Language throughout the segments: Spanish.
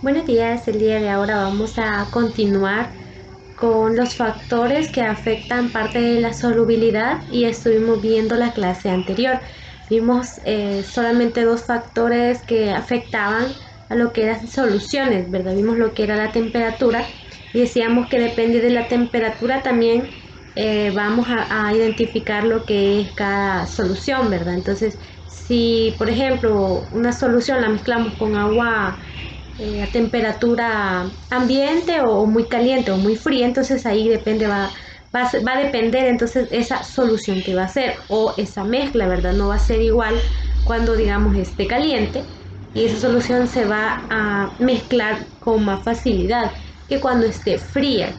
Buenos días, el día de ahora vamos a continuar con los factores que afectan parte de la solubilidad y estuvimos viendo la clase anterior. Vimos solamente dos factores que afectaban a lo que eran soluciones, ¿verdad? Vimos lo que era la temperatura y decíamos que depende de la temperatura también vamos a identificar lo que es cada solución, ¿verdad? Entonces, si por ejemplo una solución la mezclamos con agua a temperatura ambiente o muy caliente o muy fría, entonces ahí depende, va a depender entonces esa solución que va a ser o esa mezcla, ¿verdad? No va a ser igual cuando digamos esté caliente y esa solución se va a mezclar con más facilidad que cuando esté fría.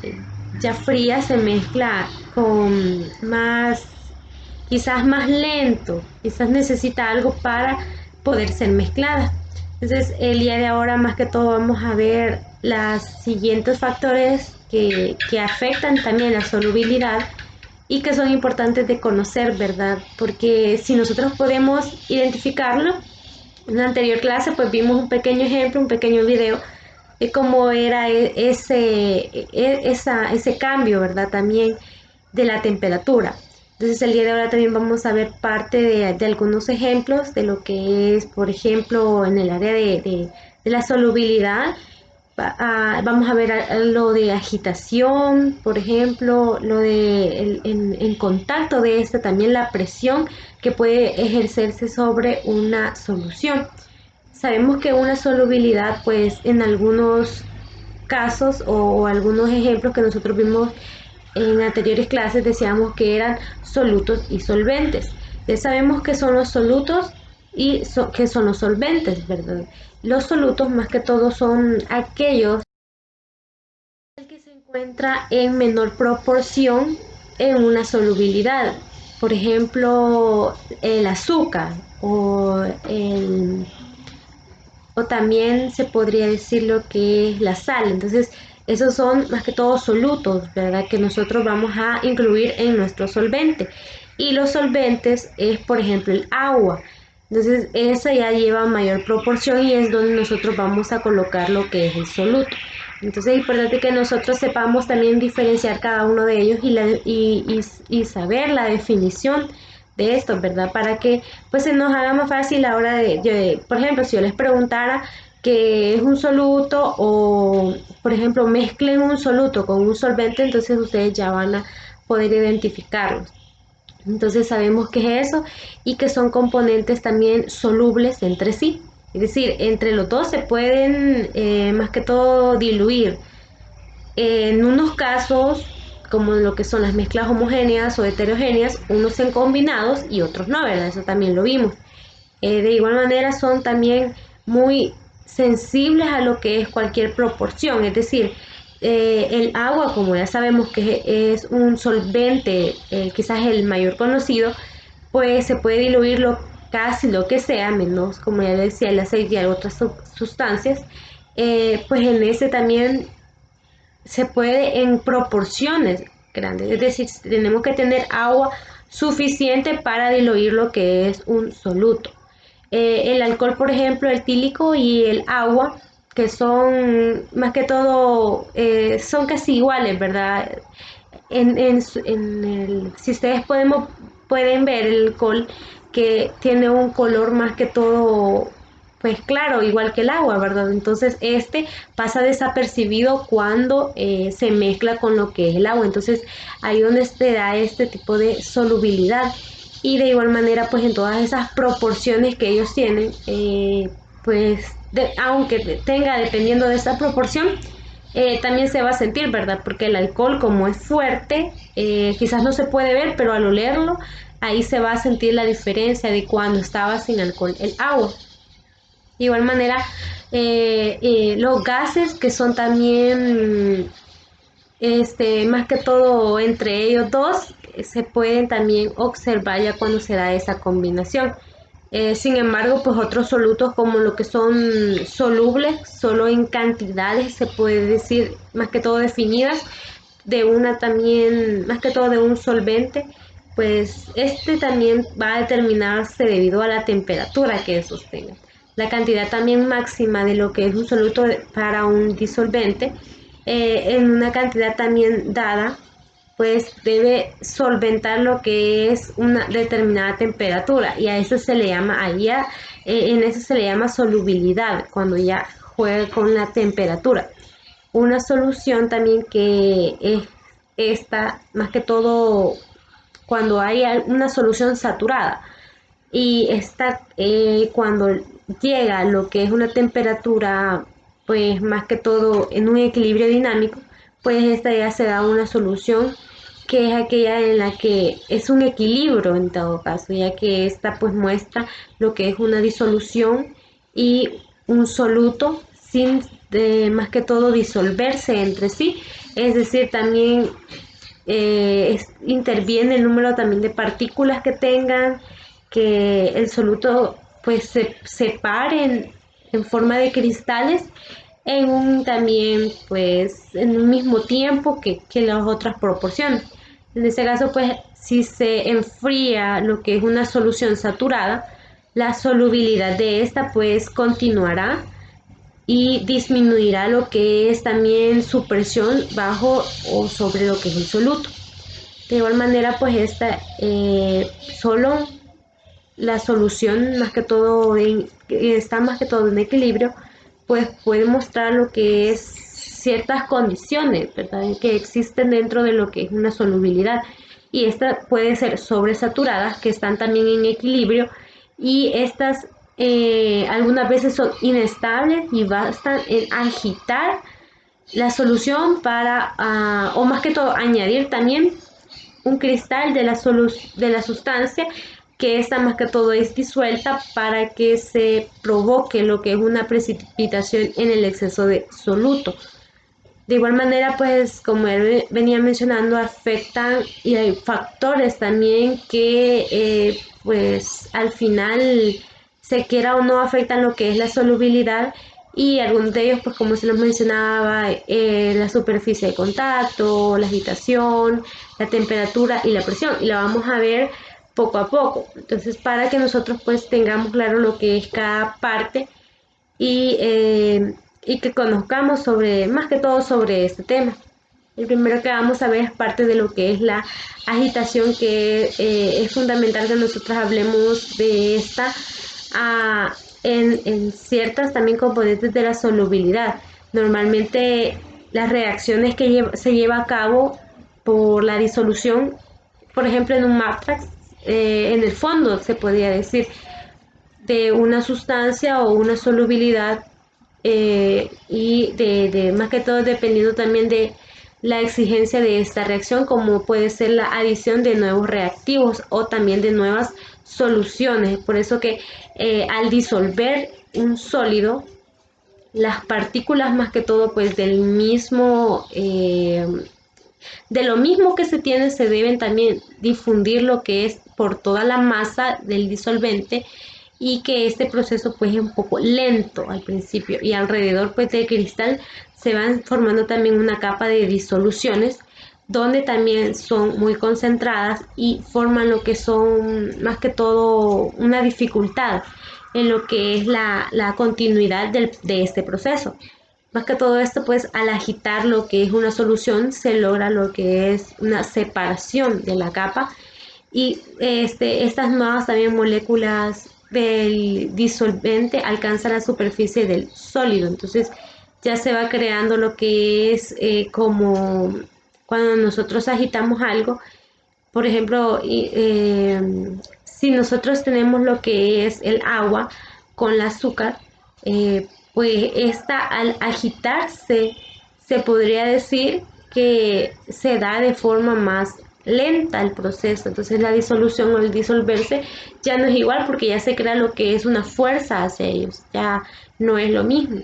Ya fría se mezcla con más, quizás más lento, quizás necesita algo para poder ser mezclada. Entonces, el día de ahora más que todo vamos a ver los siguientes factores que afectan también la solubilidad y que son importantes de conocer, ¿verdad? Porque si nosotros podemos identificarlo, en la anterior clase pues vimos un pequeño ejemplo, un pequeño video de cómo era ese cambio, ¿verdad? También de la temperatura. Entonces el día de ahora también vamos a ver parte de algunos ejemplos de lo que es, por ejemplo, en el área de la solubilidad. Vamos a ver lo de agitación, por ejemplo, lo de en contacto de esta, también la presión que puede ejercerse sobre una solución. Sabemos que una solubilidad, pues en algunos casos o algunos ejemplos que nosotros vimos en anteriores clases, decíamos que eran solutos y solventes. Ya sabemos que son los solutos y que son los solventes, ¿verdad? Los solutos más que todo son aquellos que se encuentra en menor proporción en una solubilidad. Por ejemplo, el azúcar o también se podría decir lo que es la sal. Entonces, esos son más que todo solutos, ¿verdad? Que nosotros vamos a incluir en nuestro solvente. Y los solventes es, por ejemplo, el agua. Entonces, esa ya lleva mayor proporción y es donde nosotros vamos a colocar lo que es el soluto. Entonces, es importante que nosotros sepamos también diferenciar cada uno de ellos y saber la definición de esto, ¿verdad? Para que pues se nos haga más fácil a la hora por ejemplo, si yo les preguntara qué es un soluto o, por ejemplo, mezclen un soluto con un solvente, entonces ustedes ya van a poder identificarlos. Entonces sabemos qué es eso y que son componentes también solubles entre sí. Es decir, entre los dos se pueden más que todo diluir. En unos casos, como lo que son las mezclas homogéneas o heterogéneas, unos son combinados y otros no, ¿verdad? Eso también lo vimos. De igual manera son también muy sensibles a lo que es cualquier proporción, es decir, el agua, como ya sabemos que es un solvente, quizás el mayor conocido, pues se puede diluir casi lo que sea, menos como ya decía el aceite y otras sustancias, pues en ese también se puede en proporciones grandes, es decir, tenemos que tener agua suficiente para diluir lo que es un soluto. El alcohol, por ejemplo, el tílico y el agua, que son más que todo, son casi iguales, ¿verdad? Si ustedes pueden ver el alcohol que tiene un color más que todo pues claro, igual que el agua, ¿verdad? Entonces este pasa desapercibido cuando se mezcla con lo que es el agua. Entonces ahí donde se da este tipo de solubilidad. Y de igual manera, pues en todas esas proporciones que ellos tienen, pues aunque tenga dependiendo de esa proporción, también se va a sentir, ¿verdad? Porque el alcohol como es fuerte, quizás no se puede ver, pero al olerlo, ahí se va a sentir la diferencia de cuando estaba sin alcohol el agua. De igual manera, los gases que son también, más que todo entre ellos dos, se pueden también observar ya cuando se da esa combinación. Sin embargo, pues otros solutos como lo que son solubles, solo en cantidades, se puede decir más que todo definidas, de una también, más que todo de un solvente, pues este también va a determinarse debido a la temperatura que sostenga. la cantidad también máxima de lo que es un soluto para un disolvente, en una cantidad también dada, pues debe solventar lo que es una determinada temperatura, y a eso se le llama, en eso se le llama solubilidad, cuando ya juega con la temperatura. Una solución también que es esta, más que todo cuando hay una solución saturada, y esta, cuando llega a lo que es una temperatura, pues más que todo en un equilibrio dinámico, pues esta ya se da una solución que es aquella en la que es un equilibrio en todo caso, ya que esta pues muestra lo que es una disolución y un soluto sin, más que todo, disolverse entre sí, es decir, también interviene el número también de partículas que tengan, que el soluto pues se separe en forma de cristales en un también pues en un mismo tiempo que las otras proporciones. En este caso pues si se enfría lo que es una solución saturada, la solubilidad de esta pues continuará y disminuirá lo que es también su presión bajo o sobre lo que es el soluto. De igual manera, pues esta, solo la solución más que todo está más que todo en equilibrio, pues puede mostrar lo que es ciertas condiciones, ¿verdad?, que existen dentro de lo que es una solubilidad, y esta puede ser sobresaturadas, que están también en equilibrio, y estas algunas veces son inestables y bastan en agitar la solución para, o más que todo, añadir también un cristal de de la sustancia, que esta más que todo es disuelta para que se provoque lo que es una precipitación en el exceso de soluto. De igual manera, pues como él venía mencionando, afectan, y hay factores también que pues al final, se quiera o no, afectan lo que es la solubilidad, y algunos de ellos, pues como se los mencionaba, la superficie de contacto, la agitación, la temperatura y la presión, y la vamos a ver poco a poco. Entonces, para que nosotros pues tengamos claro lo que es cada parte, y que conozcamos sobre, más que todo, sobre este tema. El primero que vamos a ver es parte de lo que es la agitación, que es fundamental que nosotros hablemos de esta, en ciertas también componentes de la solubilidad. Normalmente las reacciones que se lleva a cabo por la disolución, por ejemplo en un matrax, en el fondo se podría decir, de una sustancia o una solubilidad, y más que todo dependiendo también de la exigencia de esta reacción, como puede ser la adición de nuevos reactivos o también de nuevas soluciones. Por eso que al disolver un sólido, las partículas más que todo pues del mismo, de lo mismo que se tiene, se deben también difundir lo que es por toda la masa del disolvente, y que este proceso pues es un poco lento al principio, y alrededor pues del cristal se van formando también una capa de disoluciones, donde también son muy concentradas y forman lo que son más que todo una dificultad en lo que es la continuidad de este proceso. Más que todo esto, pues al agitar lo que es una solución, se logra lo que es una separación de la capa, y estas nuevas también moléculas del disolvente alcanzan la superficie del sólido. Entonces ya se va creando lo que es, como cuando nosotros agitamos algo. Por ejemplo, si nosotros tenemos lo que es el agua con el azúcar, pues esta, al agitarse, se podría decir que se da de forma más lenta el proceso. Entonces la disolución o el disolverse ya no es igual, porque ya se crea lo que es una fuerza hacia ellos, ya no es lo mismo.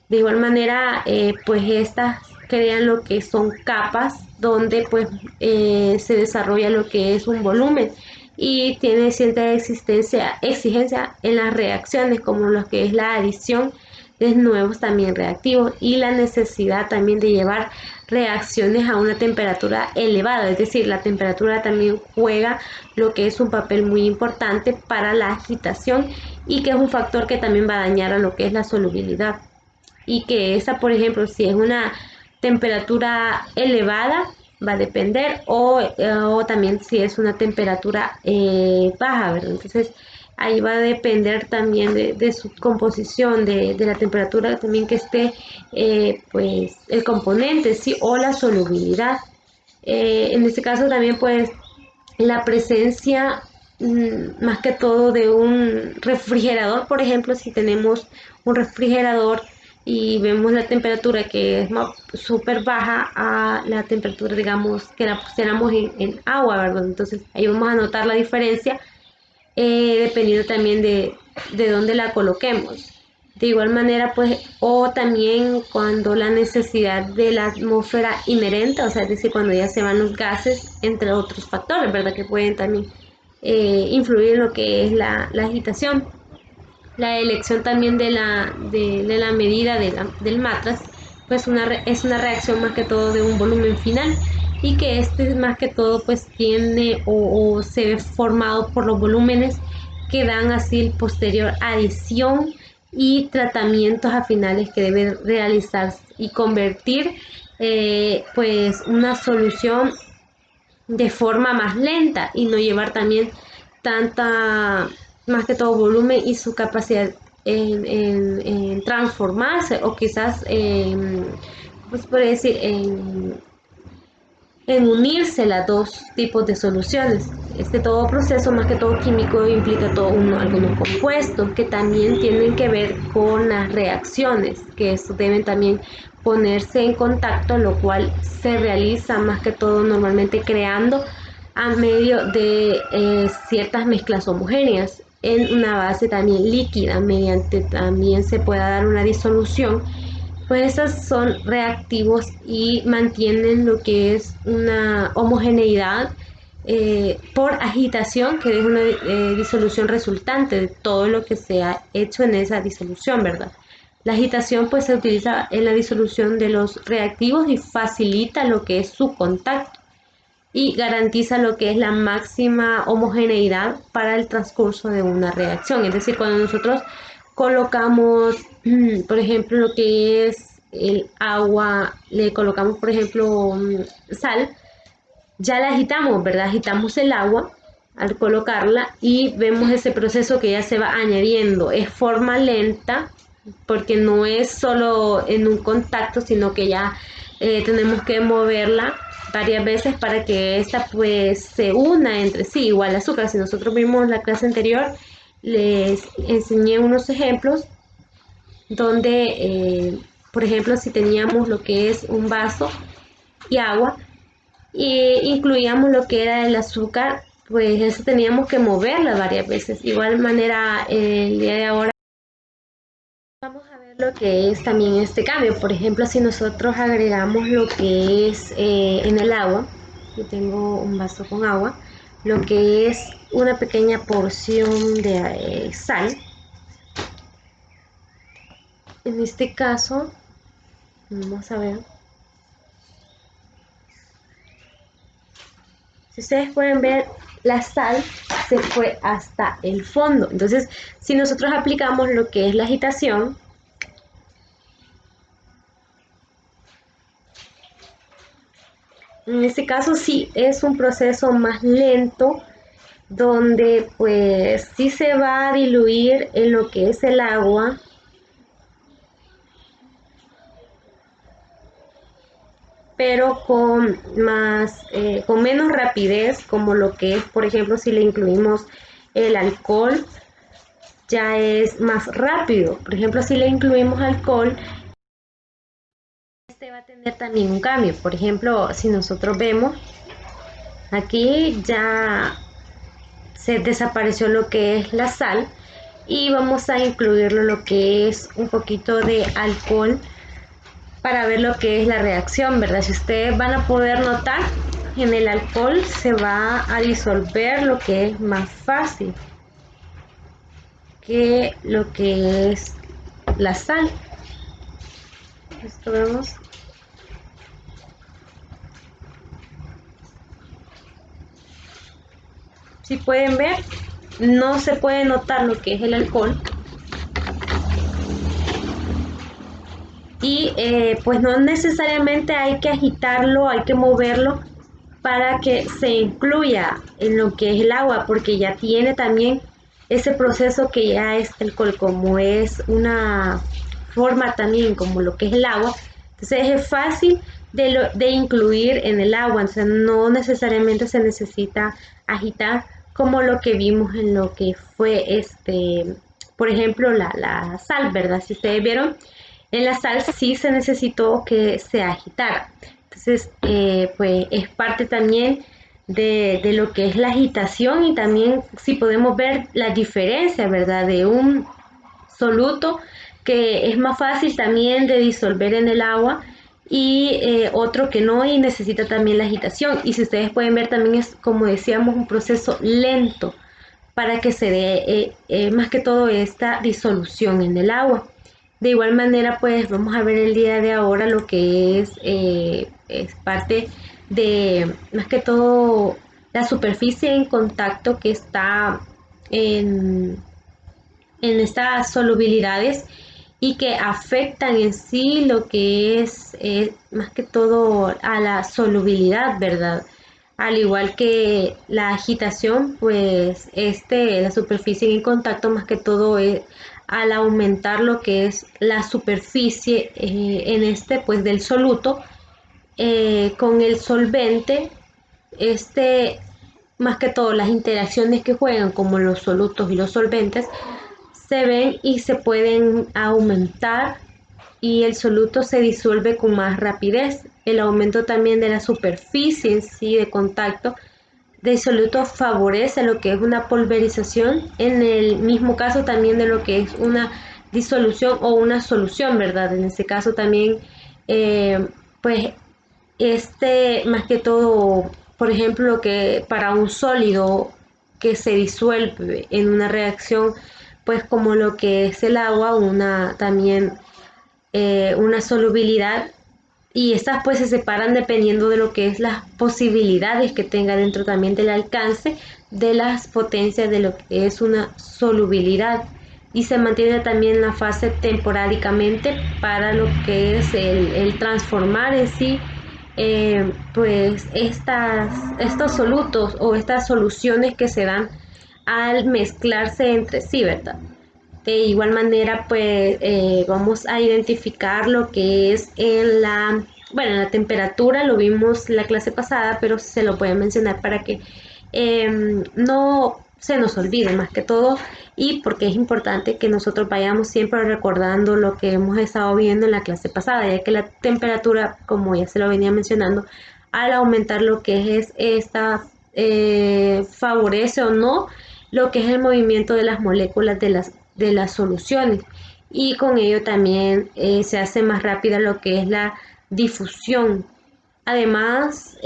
De igual manera, pues estas crean lo que son capas, donde pues se desarrolla lo que es un volumen, y tiene cierta exigencia en las reacciones, como lo que es la adición nuevos también reactivos, y la necesidad también de llevar reacciones a una temperatura elevada, es decir, la temperatura también juega lo que es un papel muy importante para la agitación, y que es un factor que también va a dañar a lo que es la solubilidad, y que esa, por ejemplo, si es una temperatura elevada, va a depender, o también si es una temperatura baja, ¿verdad? Entonces ahí va a depender también de su composición, de la temperatura también que esté, pues el componente, ¿sí? O la solubilidad. En este caso también pues la presencia, más que todo, de un refrigerador, por ejemplo, si tenemos un refrigerador y vemos la temperatura que es súper baja a la temperatura, digamos, que la pusiéramos en agua, ¿verdad? Entonces ahí vamos a notar la diferencia, dependiendo también de dónde la coloquemos. De igual manera, pues, o también cuando la necesidad de la atmósfera inherente, o sea, es decir, cuando ya se van los gases, entre otros factores, ¿verdad? Que pueden también influir en lo que es la agitación. La elección también de la medida del matraz, pues es una reacción más que todo de un volumen final, y que este más que todo pues tiene o se ve formado por los volúmenes que dan así posterior adición y tratamientos a finales que deben realizarse y convertir pues una solución de forma más lenta, y no llevar también tanta, más que todo, volumen y su capacidad en transformarse, o quizás pues puede decir en unirse las dos tipos de soluciones. Este todo proceso, más que todo químico, implica algunos compuestos que también tienen que ver con las reacciones, que estos deben también ponerse en contacto, lo cual se realiza más que todo normalmente creando a medio de ciertas mezclas homogéneas en una base también líquida, mediante también se pueda dar una disolución. Pues estos son reactivos y mantienen lo que es una homogeneidad por agitación, que es una disolución resultante de todo lo que se ha hecho en esa disolución, ¿verdad? La agitación pues se utiliza en la disolución de los reactivos y facilita lo que es su contacto, y garantiza lo que es la máxima homogeneidad para el transcurso de una reacción. Es decir, cuando nosotros colocamos, por ejemplo, lo que es el agua, le colocamos, por ejemplo, sal, ya la agitamos, ¿verdad? Agitamos el agua al colocarla y vemos ese proceso que ya se va añadiendo. Es forma lenta porque no es solo en un contacto, sino que ya tenemos que moverla varias veces para que esta pues se una entre sí, igual azúcar. Si nosotros vimos la clase anterior, les enseñé unos ejemplos donde, por ejemplo, si teníamos lo que es un vaso y agua, y incluíamos lo que era el azúcar, pues eso teníamos que moverla varias veces. Igual manera, el día de ahora vamos a ver lo que es también este cambio. Por ejemplo, si nosotros agregamos lo que es en el agua, yo tengo un vaso con agua, lo que es una pequeña porción de sal. En este caso, vamos a ver. Si ustedes pueden ver, la sal se fue hasta el fondo. Entonces, si nosotros aplicamos lo que es la agitación, en este caso sí es un proceso más lento, donde pues sí se va a diluir en lo que es el agua, pero con menos rapidez, como lo que es, por ejemplo, si le incluimos el alcohol, ya es más rápido. Por ejemplo, si le incluimos alcohol, este va a tener también un cambio. Por ejemplo, si nosotros vemos, aquí ya se desapareció lo que es la sal, y vamos a incluirlo lo que es un poquito de alcohol para ver lo que es la reacción, ¿verdad? Si ustedes van a poder notar, en el alcohol se va a disolver lo que es más fácil que lo que es la sal. Esto vemos. Si pueden ver, no se puede notar lo que es el alcohol. Y pues no necesariamente hay que agitarlo, hay que moverlo para que se incluya en lo que es el agua, porque ya tiene también ese proceso que ya es el alcohol, como es una forma también como lo que es el agua. Entonces es fácil de incluir en el agua, o sea, no necesariamente se necesita agitar como lo que vimos en lo que fue por ejemplo, la sal, ¿verdad? Si ustedes vieron, en la sal sí se necesitó que se agitara. Entonces, pues es parte también de lo que es la agitación, y también si podemos ver la diferencia, ¿verdad? De un soluto que es más fácil también de disolver en el agua, y otro que no, y necesita también la agitación. Y si ustedes pueden ver, también es, como decíamos, un proceso lento para que se dé más que todo esta disolución en el agua. De igual manera, pues vamos a ver el día de ahora lo que es parte de más que todo la superficie en contacto que está en, en estas solubilidades, y que afectan en sí lo que es más que todo a la solubilidad, ¿verdad? Al igual que la agitación, pues la superficie en contacto más que todo es al aumentar lo que es la superficie en pues del soluto con el solvente, más que todo las interacciones que juegan como los solutos y los solventes se ven y se pueden aumentar, y el soluto se disuelve con más rapidez. El aumento también de la superficie en sí de contacto del soluto favorece lo que es una pulverización, en el mismo caso también de lo que es una disolución o una solución, ¿verdad? En este caso también, pues más que todo, por ejemplo, lo que para un sólido que se disuelve en una reacción, pues como lo que es el agua, también una solubilidad, y estas pues se separan dependiendo de lo que es las posibilidades que tenga dentro también del alcance de las potencias de lo que es una solubilidad, y se mantiene también la fase temporálicamente para lo que es el transformar en sí pues estos solutos o estas soluciones que se dan al mezclarse entre sí, ¿verdad? De igual manera, pues vamos a identificar lo que es bueno, en la temperatura, lo vimos la clase pasada, pero se lo pueden mencionar para que no se nos olvide más que todo, y porque es importante que nosotros vayamos siempre recordando lo que hemos estado viendo en la clase pasada, ya que la temperatura, como ya se lo venía mencionando, al aumentar lo que es favorece o no lo que es el movimiento de las moléculas de las soluciones, y con ello también se hace más rápida lo que es la difusión. Además,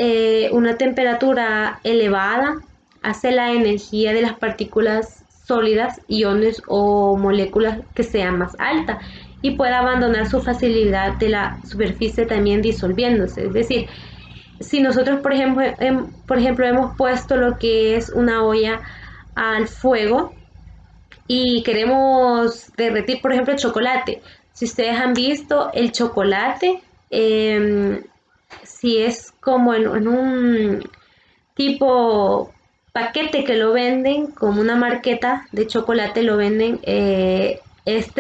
una temperatura elevada hace la energía de las partículas sólidas, iones o moléculas que sea más alta, y puede abandonar su facilidad de la superficie también disolviéndose. Es decir, si nosotros, por ejemplo, hemos puesto lo que es una olla al fuego y queremos derretir, por ejemplo, el chocolate. Si ustedes han visto el chocolate, si es como en un tipo paquete que lo venden, como una marqueta de chocolate, lo venden,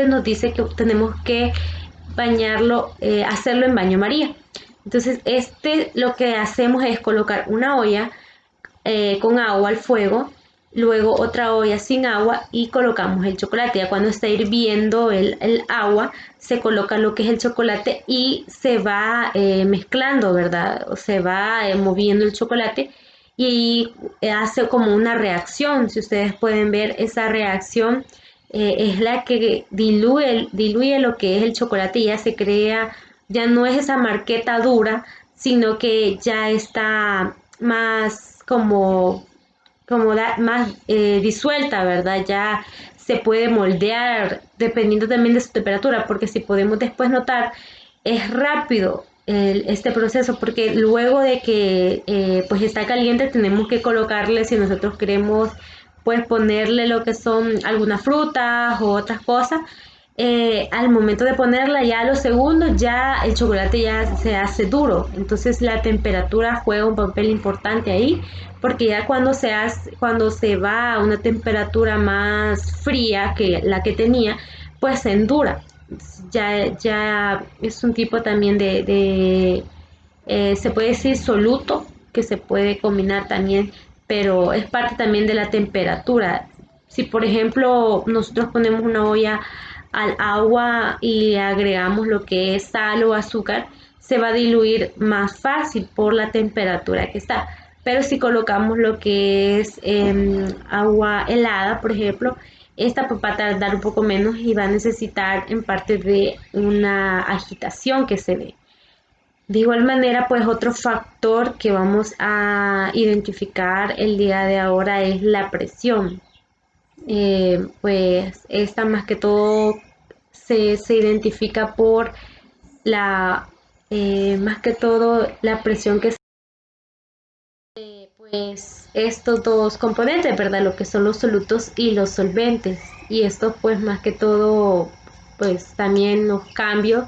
nos dice que tenemos que bañarlo, hacerlo en baño María. Entonces, lo que hacemos es colocar una olla con agua al fuego, luego otra olla sin agua, y colocamos el chocolate. Ya cuando está hirviendo el agua, se coloca lo que es el chocolate y se va mezclando, ¿verdad? O se va moviendo el chocolate, y hace como una reacción. Si ustedes pueden ver, esa reacción es la que diluye lo que es el chocolate, y ya se crea, ya no es esa marqueta dura, sino que ya está más más disuelta, ¿verdad? Ya se puede moldear dependiendo también de su temperatura, porque si podemos después notar, es rápido este proceso, porque luego de que pues está caliente tenemos que colocarle, si nosotros queremos pues ponerle lo que son algunas frutas o otras cosas, al momento de ponerla ya a los segundos ya el chocolate ya se hace duro. Entonces la temperatura juega un papel importante ahí, porque ya cuando se va a una temperatura más fría que la que tenía, pues se endura. Ya es un tipo también se puede decir soluto, que se puede combinar también, pero es parte también de la temperatura. Si por ejemplo nosotros ponemos una olla al agua y le agregamos lo que es sal o azúcar, se va a diluir más fácil por la temperatura que está. Pero si colocamos lo que es agua helada, por ejemplo, esta pues va a tardar un poco menos y va a necesitar en parte de una agitación que se dé. De igual manera, pues otro factor que vamos a identificar el día de ahora es la presión. Pues esta más que todo se identifica por más que todo la presión que pues estos dos componentes, ¿verdad? Lo que son los solutos y los solventes. Y esto pues más que todo, pues también los cambios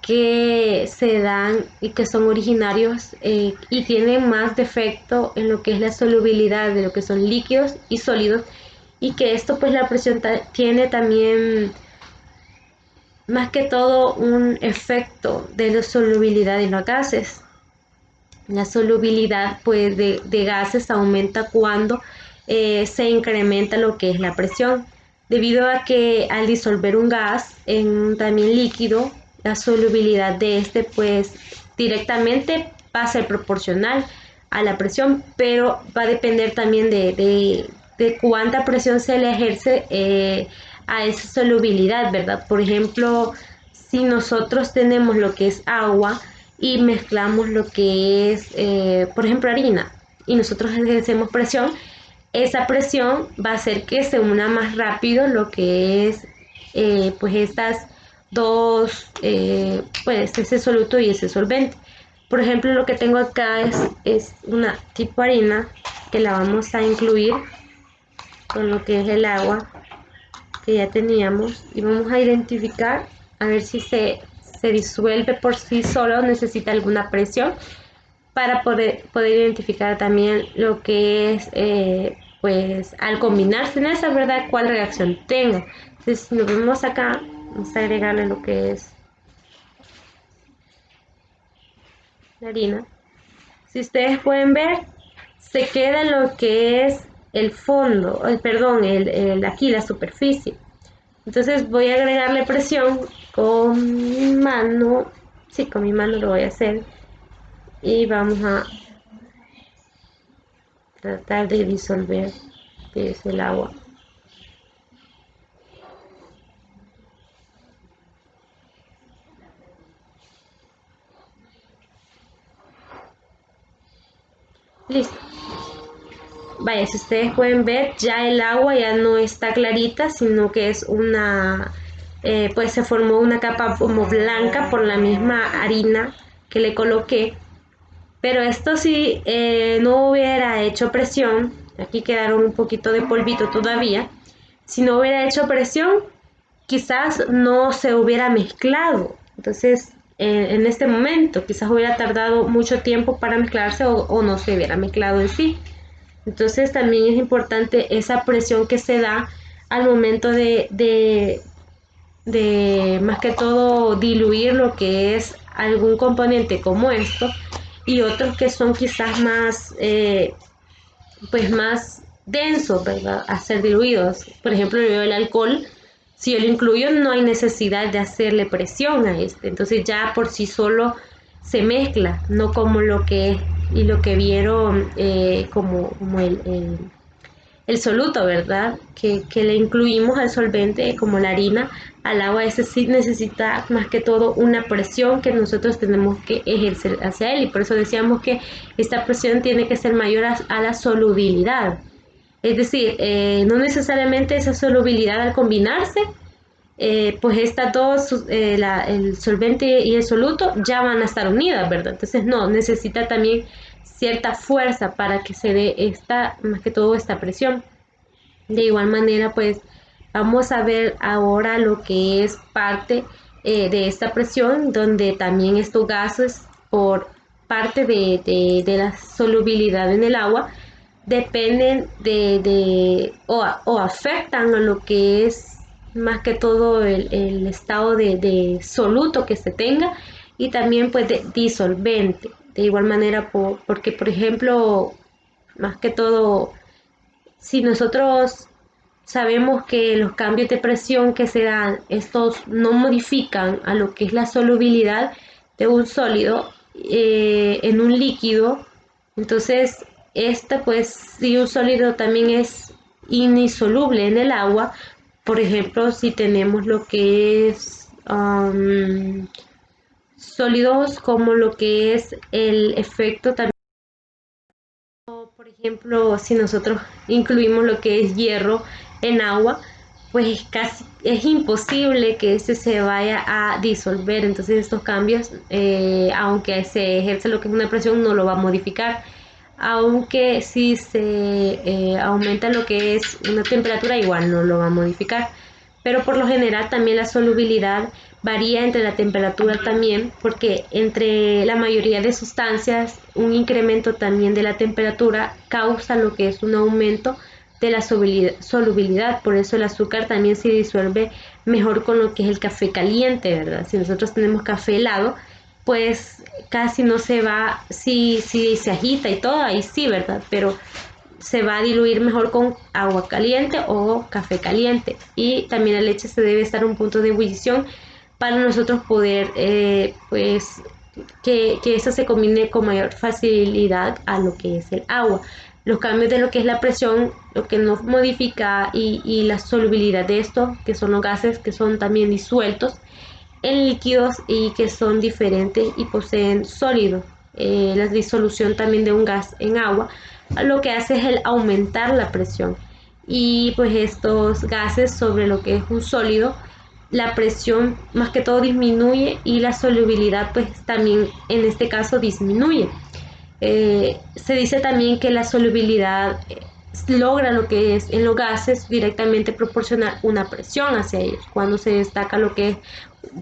que se dan y que son originarios y tienen más defecto en lo que es la solubilidad de lo que son líquidos y sólidos, y que esto pues la presión tiene también más que todo un efecto de la solubilidad en los gases. La solubilidad pues de gases aumenta cuando se incrementa lo que es la presión, debido a que al disolver un gas en un también líquido, la solubilidad de este pues directamente va a ser proporcional a la presión, pero va a depender también de cuánta presión se le ejerce a esa solubilidad, ¿verdad? Por ejemplo, si nosotros tenemos lo que es agua y mezclamos lo que es, por ejemplo, harina, y nosotros ejercemos presión, esa presión va a hacer que se una más rápido lo que es, pues estas dos, pues ese soluto y ese solvente. Por ejemplo, lo que tengo acá es una tipo harina que la vamos a incluir con lo que es el agua que ya teníamos, y vamos a identificar a ver si se disuelve por sí solo o necesita alguna presión para poder identificar también lo que es, pues al combinarse en esa, ¿verdad? Cuál reacción tenga. Entonces, si nos vemos acá, vamos a agregarle lo que es la harina. Si ustedes pueden ver, se queda lo que es el fondo, perdón, aquí la superficie. Entonces voy a agregarle presión con mi mano, sí, con mi mano lo voy a hacer, y vamos a tratar de disolver que es el agua. Listo. Vaya, si ustedes pueden ver, ya el agua ya no está clarita, sino que es pues se formó una capa como blanca por la misma harina que le coloqué. Pero esto si no hubiera hecho presión, aquí quedaron un poquito de polvito todavía, si no hubiera hecho presión, quizás no se hubiera mezclado. Entonces, en este momento, quizás hubiera tardado mucho tiempo para mezclarse o no se hubiera mezclado en sí. Entonces, también es importante esa presión que se da al momento de más que todo diluir lo que es algún componente como esto, y otros que son quizás más pues más densos, ¿verdad? A ser diluidos. Por ejemplo, el alcohol, si yo lo incluyo, no hay necesidad de hacerle presión a este. Entonces ya por sí solo se mezcla, no como lo que es y lo que vieron como el soluto, ¿verdad? Que le incluimos al solvente como la harina, al agua. Ese sí necesita más que todo una presión que nosotros tenemos que ejercer hacia él, y por eso decíamos que esta presión tiene que ser mayor a la solubilidad. Es decir, no necesariamente esa solubilidad al combinarse pues estas dos, el solvente y el soluto ya van a estar unidas, ¿verdad? Entonces no, necesita también cierta fuerza para que se dé esta, más que todo esta presión. De igual manera, pues vamos a ver ahora lo que es parte de esta presión, donde también estos gases, por parte de la solubilidad en el agua, dependen o afectan a lo que es más que todo el estado de soluto que se tenga y también pues de disolvente. De igual manera, porque por ejemplo, más que todo, si nosotros sabemos que los cambios de presión que se dan, estos no modifican a lo que es la solubilidad de un sólido en un líquido, entonces esta pues si un sólido también es insoluble en el agua, por ejemplo si tenemos lo que es sólidos como lo que es el efecto también, por ejemplo, si nosotros incluimos lo que es hierro en agua, pues casi es imposible que este se vaya a disolver. Entonces estos cambios, aunque se ejerce lo que es una presión, no lo va a modificar. Aunque si se aumenta lo que es una temperatura, igual no lo va a modificar. Pero por lo general también la solubilidad varía entre la temperatura también, porque entre la mayoría de sustancias un incremento también de la temperatura causa lo que es un aumento de la solubilidad. Por eso el azúcar también se disuelve mejor con lo que es el café caliente, ¿verdad? Si nosotros tenemos café helado, pues casi no se va, si se agita y todo, ahí sí, ¿verdad? Pero se va a diluir mejor con agua caliente o café caliente. Y también la leche se debe estar a un punto de ebullición para nosotros poder, pues, que esto se combine con mayor facilidad a lo que es el agua. Los cambios de lo que es la presión, lo que nos modifica y la solubilidad de esto, que son los gases que son también disueltos en líquidos y que son diferentes y poseen sólidos. La disolución también de un gas en agua lo que hace es el aumentar la presión y pues estos gases sobre lo que es un sólido, la presión más que todo disminuye y la solubilidad pues también en este caso disminuye. Se dice también que la solubilidad logra lo que es en los gases directamente proporcionar una presión hacia ellos. Cuando se destaca lo que es,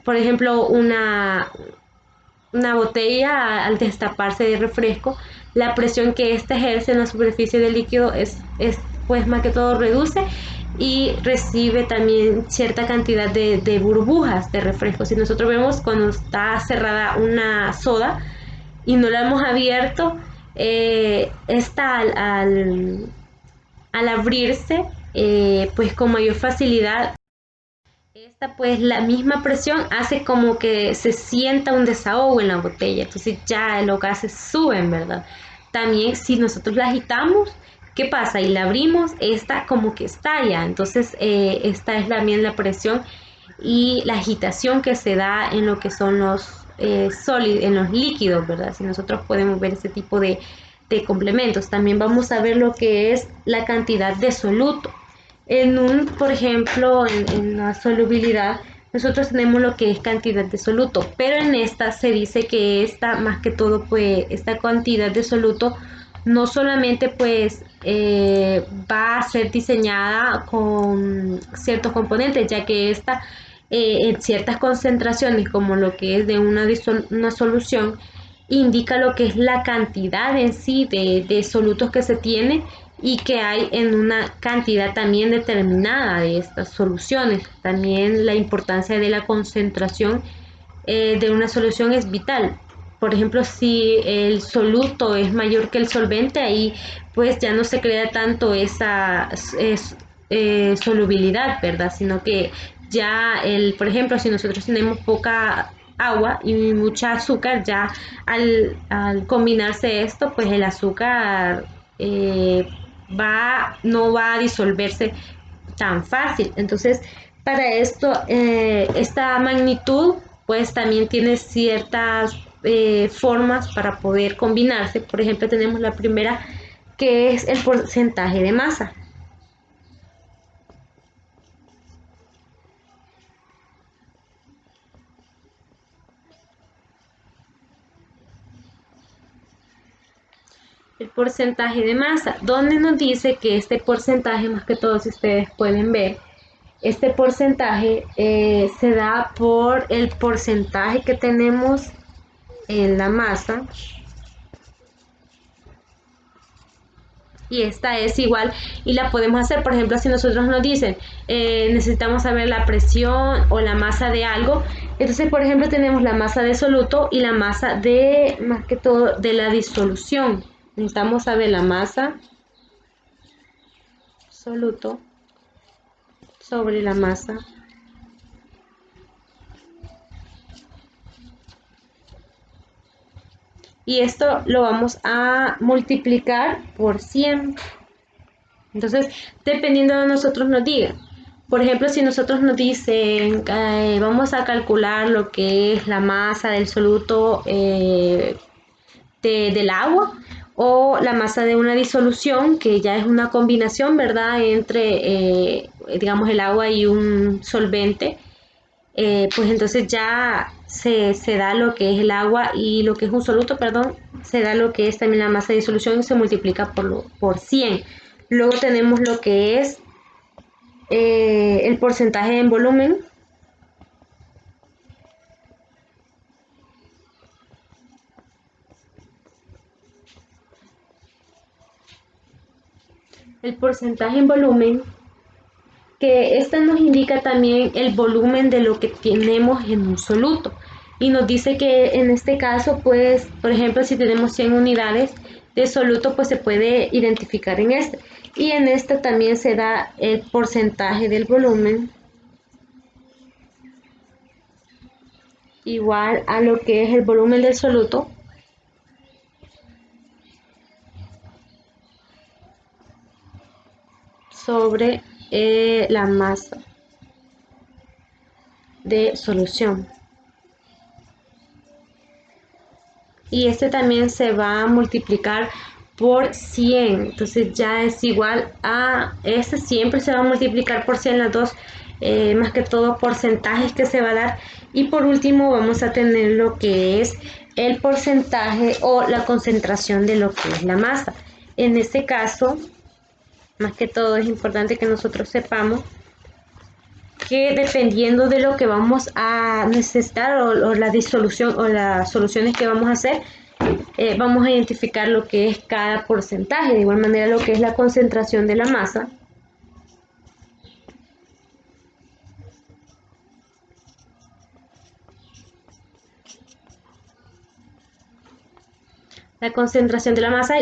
por ejemplo, una botella al destaparse de refresco, la presión que ésta ejerce en la superficie del líquido es pues más que todo reduce y recibe también cierta cantidad de burbujas de refresco. Si nosotros vemos cuando está cerrada una soda y no la hemos abierto, esta al abrirse, pues con mayor facilidad esta pues la misma presión hace como que se sienta un desahogo en la botella, entonces ya los gases suben, ¿verdad? También si nosotros la agitamos, ¿qué pasa? Y la abrimos, esta como que estalla, entonces esta es también la presión y la agitación que se da en lo que son los sólidos, en los líquidos, ¿verdad? Si nosotros podemos ver ese tipo de complementos, también vamos a ver lo que es la cantidad de soluto. Por ejemplo, en la solubilidad, nosotros tenemos lo que es cantidad de soluto, pero en esta se dice que esta, más que todo, pues, esta cantidad de soluto no solamente, pues, va a ser diseñada con ciertos componentes, ya que esta, en ciertas concentraciones, como lo que es de una solución, indica lo que es la cantidad en sí de solutos que se tiene y que hay en una cantidad también determinada de estas soluciones. También la importancia de la concentración de una solución es vital. Por ejemplo, si el soluto es mayor que el solvente, ahí pues ya no se crea tanto esa solubilidad, ¿verdad? Sino que ya por ejemplo, si nosotros tenemos poca agua y mucha azúcar, ya al combinarse esto, pues el azúcar no va a disolverse tan fácil. Entonces, para esto, esta magnitud, pues también tiene ciertas formas para poder combinarse. Por ejemplo, tenemos la primera, que es el porcentaje de masa. el porcentaje de masa, donde nos dice que este porcentaje, más que todo si ustedes pueden ver, este porcentaje se da por el porcentaje que tenemos en la masa, y esta es igual, y la podemos hacer, por ejemplo, si nosotros nos dicen necesitamos saber la presión o la masa de algo, entonces por ejemplo tenemos la masa de soluto y la masa de, más que todo, de la disolución. Necesitamos saber la masa soluto sobre la masa y esto lo vamos a multiplicar por 100. Entonces, dependiendo de nosotros nos digan, por ejemplo, si nosotros nos dicen vamos a calcular lo que es la masa del soluto del agua o la masa de una disolución, que ya es una combinación, ¿verdad?, entre, digamos, el agua y un solvente, pues entonces ya se da lo que es el agua y lo que es un soluto, perdón, se da lo que es también la masa de disolución y se multiplica por 100. Luego tenemos lo que es el porcentaje en volumen. El porcentaje en volumen, que esta nos indica también el volumen de lo que tenemos en un soluto. Y nos dice que en este caso, pues, por ejemplo, si tenemos 100 unidades de soluto, pues se puede identificar en este. Y en este también se da el porcentaje del volumen igual a lo que es el volumen del soluto sobre la masa de solución. Y este también se va a multiplicar por 100, entonces ya es igual a este, siempre se va a multiplicar por 100 las dos, más que todo porcentajes que se va a dar. Y por último vamos a tener lo que es el porcentaje o la concentración de lo que es la masa. En este caso, más que todo es importante que nosotros sepamos que dependiendo de lo que vamos a necesitar o la disolución o las soluciones que vamos a hacer, vamos a identificar lo que es cada porcentaje. De igual manera lo que es la concentración de la masa,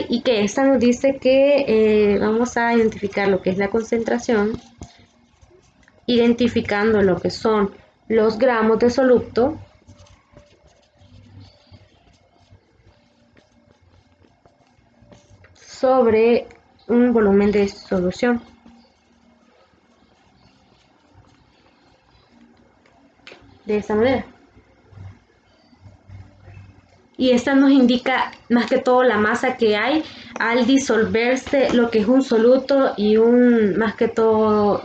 y que esta nos dice que vamos a identificar lo que es la concentración identificando lo que son los gramos de soluto sobre un volumen de solución. De esta manera. Y esta nos indica más que todo la masa que hay al disolverse lo que es un soluto y un más que todo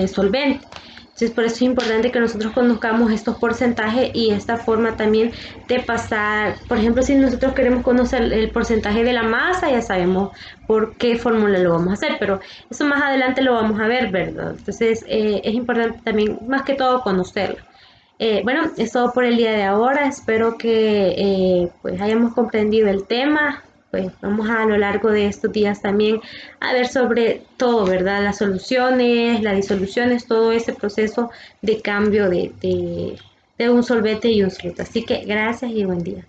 solvente. Entonces por eso es importante que nosotros conozcamos estos porcentajes y esta forma también de pasar, por ejemplo, si nosotros queremos conocer el porcentaje de la masa, ya sabemos por qué fórmula lo vamos a hacer, pero eso más adelante lo vamos a ver, ¿verdad? Entonces es importante también más que todo conocerlo. Bueno, es todo por el día de ahora. Espero que pues hayamos comprendido el tema. Pues vamos a lo largo de estos días también a ver sobre todo, ¿verdad? Las soluciones, las disoluciones, todo ese proceso de cambio de un solvente y un soluto. Así que gracias y buen día.